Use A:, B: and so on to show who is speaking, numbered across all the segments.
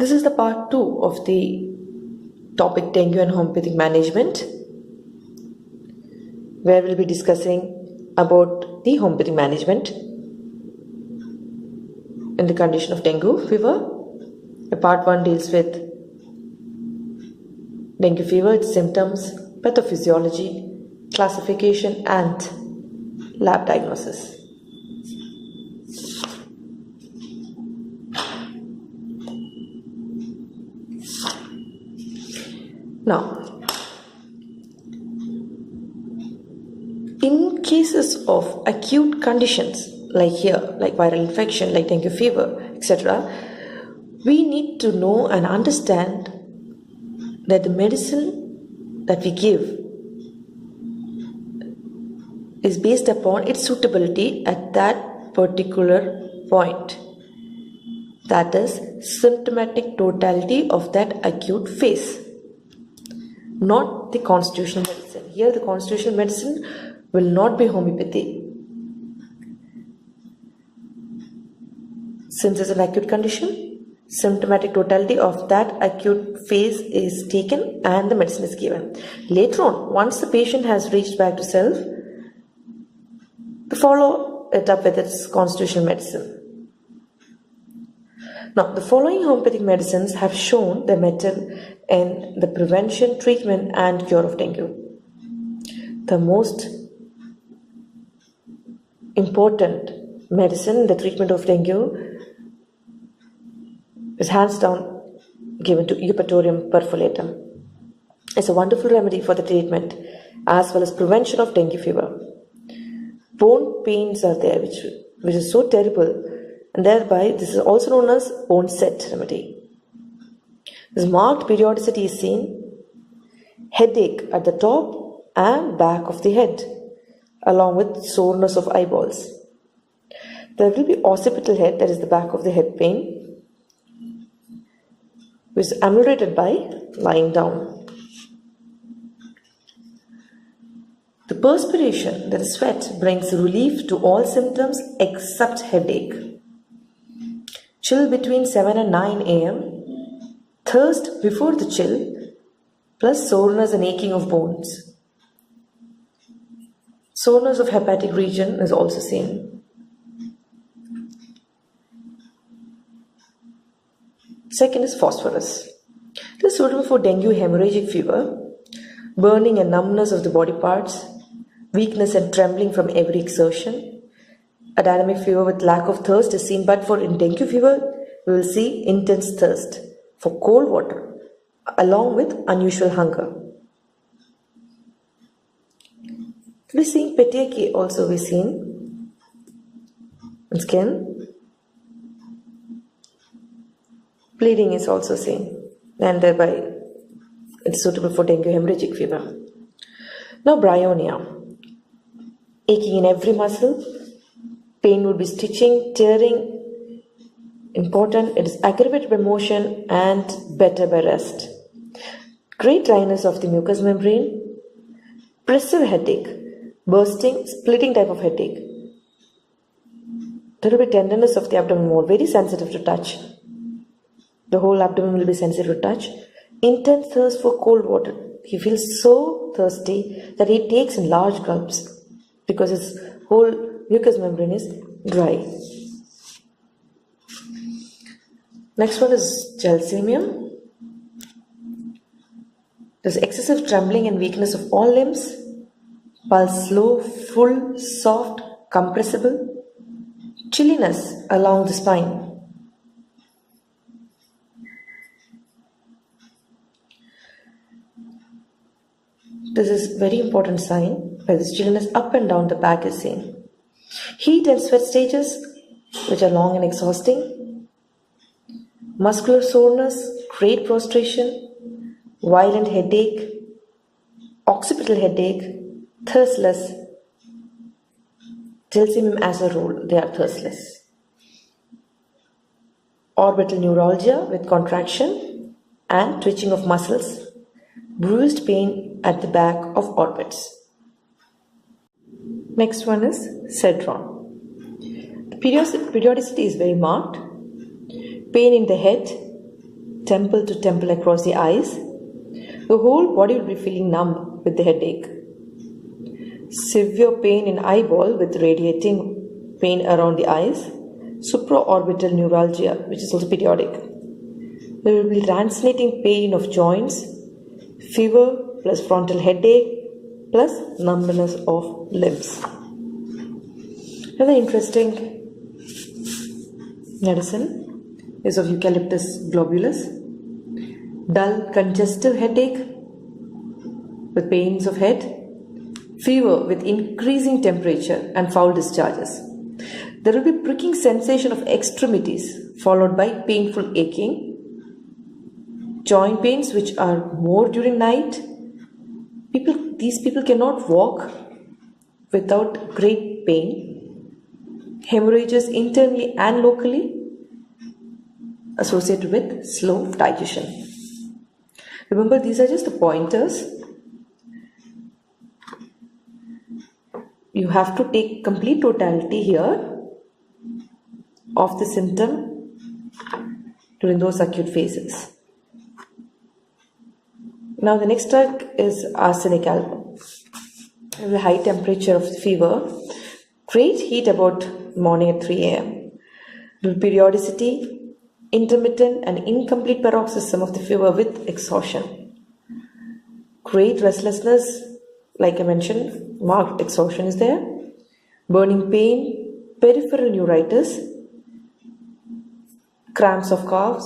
A: This is the part 2 of the topic dengue and homeopathic management, where we'll be discussing about the homeopathic management in the condition of dengue fever. The part 1 deals with dengue fever, its symptoms, pathophysiology, classification and lab diagnosis. Now, in cases of acute conditions like here, like viral infection, like dengue fever, etc., we need to know and understand that the medicine that we give is based upon its suitability at that particular point. That is symptomatic totality of that acute phase, not the constitutional medicine. Here the constitutional medicine will not be homeopathy. Since it's an acute condition, symptomatic totality of that acute phase is taken and the medicine is given. Later on, once the patient has reached back to self, to follow it up with its constitutional medicine. Now, the following homeopathic medicines have shown their mettle in the prevention, treatment and cure of dengue. The most important medicine in the treatment of dengue is hands down given to Eupatorium perfolatum. It's a wonderful remedy for the treatment as well as prevention of dengue fever. Bone pains are there which is so terrible, and thereby this is also known as bone set remedy. This marked periodicity is seen, headache at the top and back of the head, along with soreness of eyeballs. There will be occipital head, that is the back of the head pain, which is ameliorated by lying down. The perspiration, that is sweat, brings relief to all symptoms except headache. Chill between 7 and 9 am, thirst before the chill, plus soreness and aching of bones. Soreness of hepatic region is also seen. Second is phosphorus. It is suitable for dengue hemorrhagic fever, burning and numbness of the body parts, weakness and trembling from every exertion. A dynamic fever with lack of thirst is seen, but for in dengue fever, we will see intense thirst for cold water, along with unusual hunger. We see petechiae also we seen in skin. Bleeding is also seen, and thereby it's suitable for dengue hemorrhagic fever. Now bryonia, aching in every muscle, pain would be stitching, tearing. Important, it is aggravated by motion and better by rest. Great dryness of the mucous membrane, pressive headache, bursting, splitting type of headache. There will be tenderness of the abdomen wall, very sensitive to touch. The whole abdomen will be sensitive to touch. Intense thirst for cold water. He feels so thirsty that he takes in large gulps because his whole mucous membrane is dry. Next one is gelsemium. There's excessive trembling and weakness of all limbs. Pulse slow, full, soft, compressible. Chilliness along the spine. This is very important sign where this chilliness up and down the back is seen. Heat and sweat stages which are long and exhausting. Muscular soreness, great prostration, violent headache, occipital headache, thirstless. Gelsemium as a rule, they are thirstless. Orbital neuralgia with contraction and twitching of muscles. Bruised pain at the back of orbits. Next one is cedron. The periodicity is very marked. Pain in the head, temple to temple across the eyes. The whole body will be feeling numb with the headache. Severe pain in eyeball with radiating pain around the eyes. Supraorbital neuralgia, which is also periodic. There will be lancinating pain of joints, fever plus frontal headache plus numbness of limbs. Another interesting medicine is of Eucalyptus globulus. Dull congestive headache with pains of head, fever with increasing temperature and foul discharges. There will be pricking sensation of extremities followed by painful aching. Joint pains which are more during night. These people cannot walk without great pain. Hemorrhages internally and locally associated with slow digestion. Remember, these are just the pointers. You have to take complete totality here of the symptom during those acute phases. Now the next drug is arsenic album. The high temperature of fever, great heat about morning at 3 a.m. Periodicity, intermittent and incomplete paroxysm of the fever with exhaustion. Great restlessness, like I mentioned, marked exhaustion is there. Burning pain, peripheral neuritis, cramps of calves,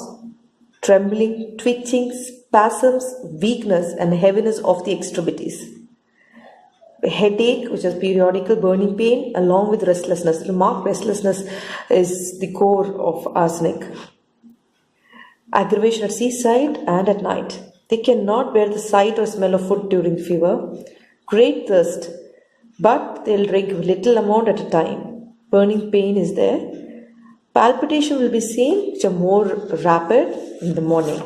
A: trembling, twitching, spasms, weakness and heaviness of the extremities. Headache, which is periodical burning pain, along with restlessness. Remark restlessness is the core of arsenic. Aggravation at seaside and at night. They cannot bear the sight or smell of food during fever. Great thirst, but they'll drink little amount at a time. Burning pain is there. Palpitation will be seen, which are more rapid in the morning.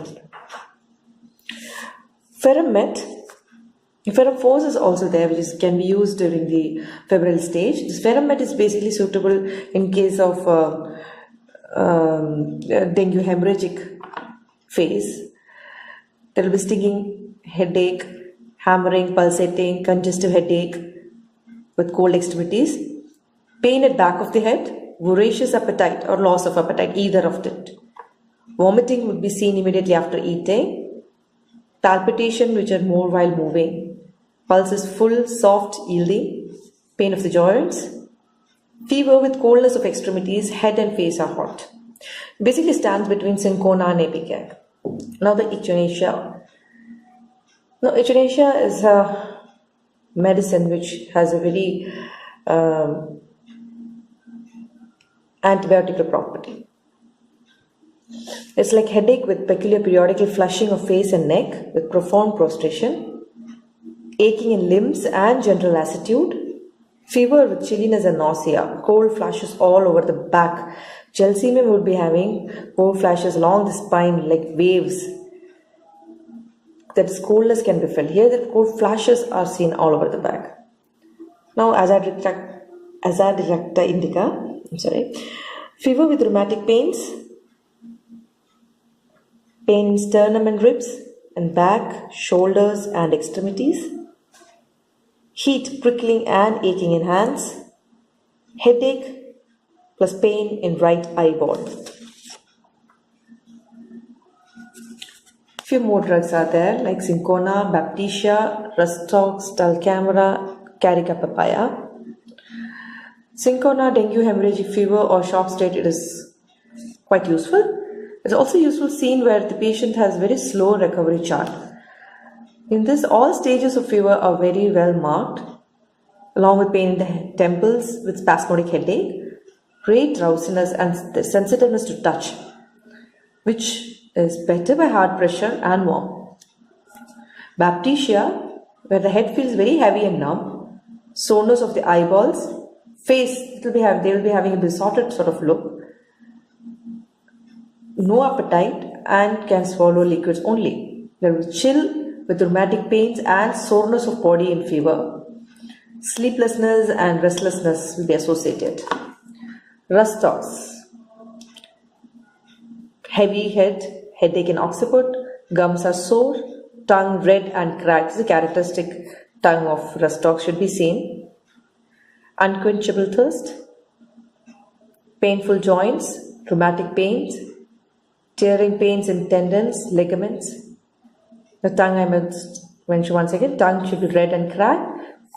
A: Ferrum-4 is also there, which can be used during the febrile stage. This Ferrum-met is basically suitable in case of dengue hemorrhagic phase. There will be stinging, headache, hammering, pulsating, congestive headache with cold extremities, pain at back of the head, voracious appetite or loss of appetite, either of it. Vomiting would be seen immediately after eating. Palpitation, which are more while moving. Pulse is full, soft, yielding. Pain of the joints. Fever with coldness of extremities, head and face are hot. Basically stands between cinchona and epigac. Now the echinacea. Now echinacea is a medicine which has a very antibiotic property. It's like headache with peculiar periodical flushing of face and neck with profound prostration, aching in limbs and general lassitude, fever with chilliness and nausea, cold flashes all over the back. Gelsemium would be having cold flashes along the spine like waves. That is, coldness can be felt. Here the cold flashes are seen all over the back. Now Azadirachta indica, fever with rheumatic pains, pain in sternum and ribs and back, shoulders and extremities, heat, prickling and aching in hands, headache plus pain in right eyeball. Few more drugs are there like cinchona, baptisia, rustox, talcamera, carica papaya. Cinchona, dengue, hemorrhagic fever or shock state, it is quite useful. It's also useful seen where the patient has very slow recovery chart. In this, all stages of fever are very well marked, along with pain in the temples with spasmodic headache, great drowsiness and sensitiveness to touch, which is better by heart pressure and warm. Baptisia, where the head feels very heavy and numb, soreness of the eyeballs, face, they will be having a besotted sort of look, no appetite and can swallow liquids only. There will be chill with rheumatic pains and soreness of body in fever. Sleeplessness and restlessness will be associated. Rustox, heavy head, headache and occiput, gums are sore, tongue red and cracked. This is a characteristic tongue of rust dog should be seen. Unquenchable thirst, painful joints, rheumatic pains, tearing pains in tendons, ligaments. The tongue, I must mention once again, tongue should be red and cracked,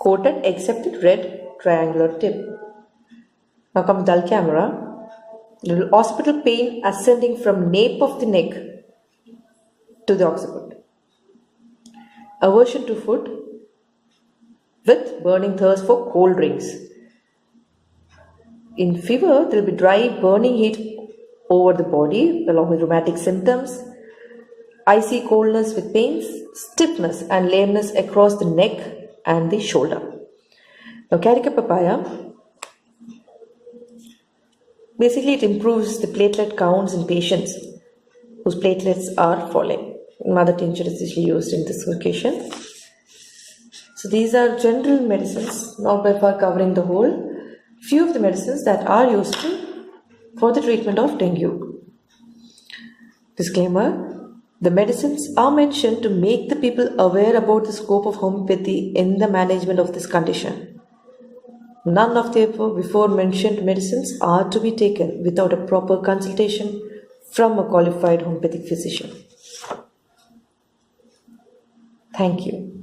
A: coated except at red triangular tip. Now come dull camera. Little occipital pain ascending from nape of the neck to the occiput. Aversion to food with burning thirst for cold drinks. In fever, there will be dry burning heat over the body along with rheumatic symptoms, icy coldness with pains, stiffness and lameness across the neck and the shoulder. Now, Carica papaya, basically it improves the platelet counts in patients whose platelets are falling. Mother tincture is usually used in this occasion. So these are general medicines, not by far covering the whole. Few of the medicines that are used for the treatment of dengue. Disclaimer: the medicines are mentioned to make the people aware about the scope of homeopathy in the management of this condition. None of the before mentioned medicines are to be taken without a proper consultation from a qualified homeopathic physician. Thank you.